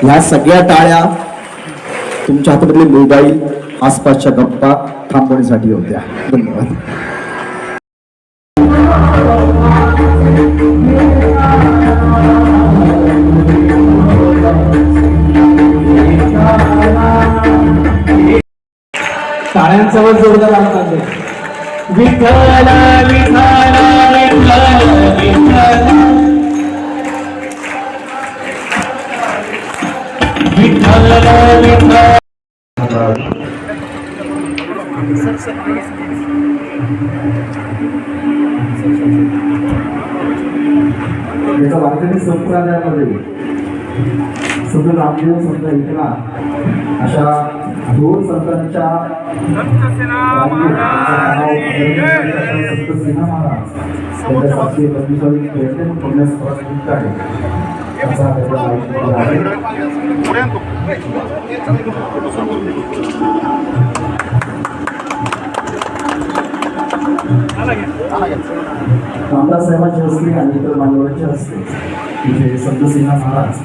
ह्या सगळ्या टाळ्या तुमच्या हातातले मोबाईल आसपासच्या गप्पा थांबवण्यासाठी होत्या. धन्यवाद. टाळ्यांचा वर जोरदार आवाज आहे. विठ्ठल विठ्ठल विठ्ठल विठ्ठल विठ्ठल विठ्ठल. याचा वारकरी संप्रदायामध्ये संत रामदेव संत एकनाथ अशा दोन संतांच्या संत सेना महाराज त्यांच्या साक्षी बंदीसाठी प्रयत्न करण्यास प्रवृत्त आहे. रामदास साहेबांच्या हस्ते आणि इतर मान्यवरांच्या हस्ते तिथे संत सेना महाराज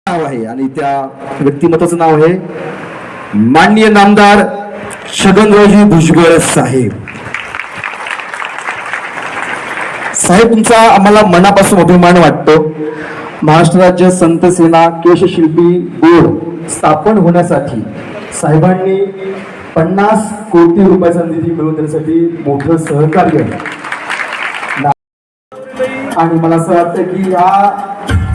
नाव आहे आणि त्या व्यक्तिमत्वाचं नाव आहे माननीय नामदार छगनरावजी भुजबळ साहेब. साहेब, तुमचा आम्हाला मनापासून अभिमान वाटतो. महाराष्ट्र राज्य संत सेना केशशिल्पी बोर्ड स्थापन होण्यासाठी साहेबांनी 50 कोटी रुपयाचा निधी मिळवून देण्यासाठी मोठं सहकार्य. आणि मला असं वाटतं की या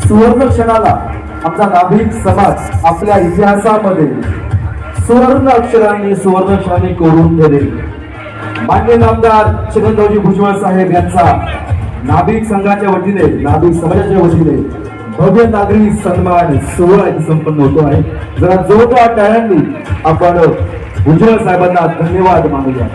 सुवर्ण क्षणाला आमचा नाभिक समाज आपल्या इतिहासामध्ये सुवर्ण अक्षरांनी कोरून ठेवेल. मान्य नामदार छगनरावजी भुजबळ साहेब यांचा नाभिक संघाच्या वतीने, नाभिक समाजाच्या वतीने भव्य नागरी सन्मान सोहळा संपन्न होतो आहे. जरा जोरदार टाळ्यांनी आपण भुजबळ साहेबांना धन्यवाद मानूया.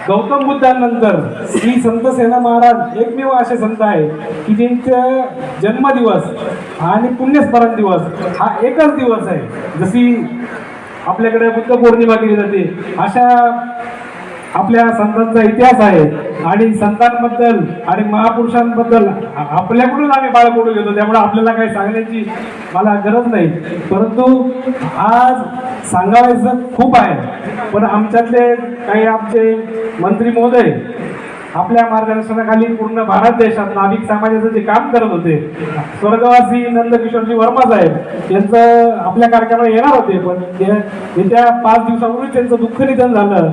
गौतम बुद्धांनंतर श्री संत सेना महाराज एकमेव असे संत आहे की ज्यांचा जन्मदिवस आणि पुण्यस्मरण दिवस हा एकच दिवस आहे. जशी आपल्याकडे बुद्ध पौर्णिमा केली जाते अशा आपल्या संतांचा इतिहास आहे. आणि संतांबद्दल आणि महापुरुषांबद्दल आपल्याकडून आम्ही बाळकडून घेतो, त्यामुळे आपल्याला काही सांगण्याची मला गरज नाही. परंतु आज सांगायचं खूप आहे, पण आमच्यातले काही आमचे मंत्री महोदय आपल्या मार्गदर्शनाखाली पूर्ण भारत देशात नाभिक समाजाचं जे काम करत होते, स्वर्गवासी नंदकिशोरजी वर्मा साहेब यांचं आपल्या कार्यक्रमाला येणार होते, पण येत्या 5 दिवसापूर्वी त्यांचं दुःख निधन झालं.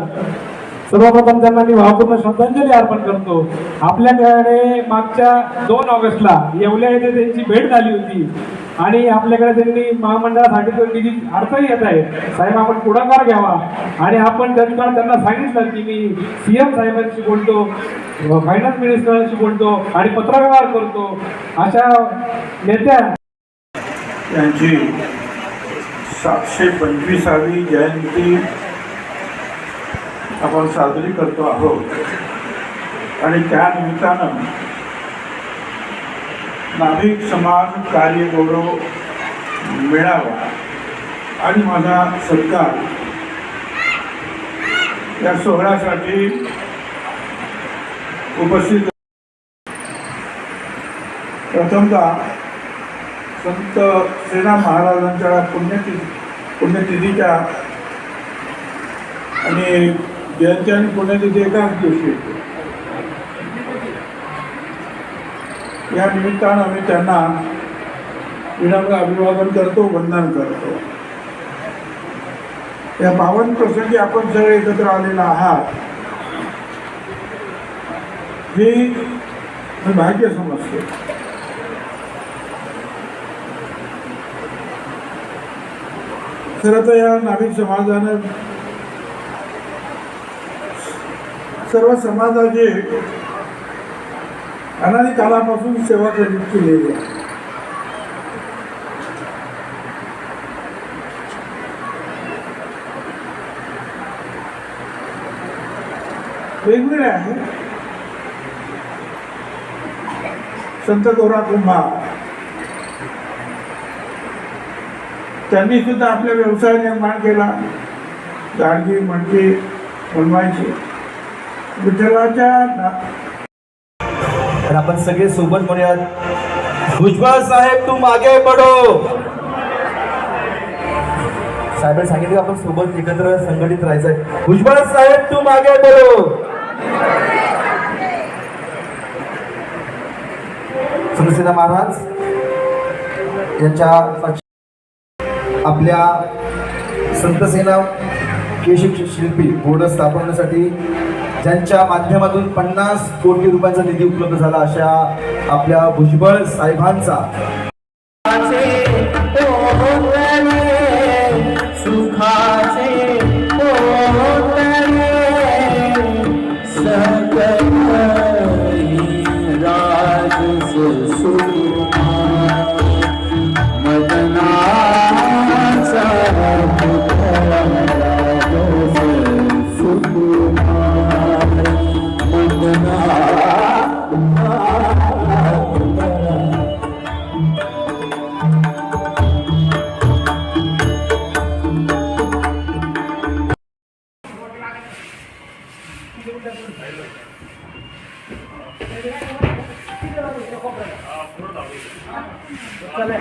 सर्वप्रथम त्यांना मी भावपूर्ण श्रद्धांजली अर्पण करतो. आपल्याकडे मागच्या 2 ऑगस्टला येवल्या येथे त्यांची भेट झाली होती आणि आपल्याकडे त्यांनी महामंडळासाठी निधी अडचणी येत आहे, साहेब आपण पुढाकार घ्यावा. आणि आपण त्यांना सांगितलं की मी CM साहेबांशी बोलतो, फायनान्स मिनिस्टरांशी बोलतो आणि पत्रव्यवहार करतो. अशा नेत्या यांची 725वी जयंती आपण साजरी करतो आहोत आणि त्या निमित्तानं नाभिक समाज कार्य गौरव मिळावा आणि माझा सत्कार या सोहळ्यासाठी उपस्थित. प्रथमतः संत सेना महाराजांच्या पुण्यतिथीच्या आणि जयंती आणि पुण्यतिथी एकाच दिवशी येते. या निमित्तानं आम्ही त्यांना विनम्र अभिवादन करतो, वंदन करतो. या पावन प्रसंगी आपण सगळे एकत्र आलेला आहात हे मी भाग्य समजतो. खरं तर या नाभिक समाजानं सर्व समाजाची अनादी कालापासून सेवा केलेली आहे. वेगवेगळे आहे. संत गौरा कुंभार त्यांनी सुद्धा आपला व्यवसाय निर्माण केला. गाडगी मणकी बनवायची विठ्ठलाच्या तर आपण सगळे सोबत म्हणूयात, भुजबळ साहेब तू मागे पडो. साहेबांनी सांगितलं की आपण सोबत एकत्र संघटित राहायचंय. भुजबळ साहेब तू मागे पडो. संतसेना महाराज यांच्या आपल्या संतसेना केशव शिल्पी बोर्ड स्थापनेसाठी ज्यांच्या माध्यमातून 50 कोटी रुपयांचा निधी उपलब्ध झाला अशा आपल्या भुजबळ साहेबांचा चला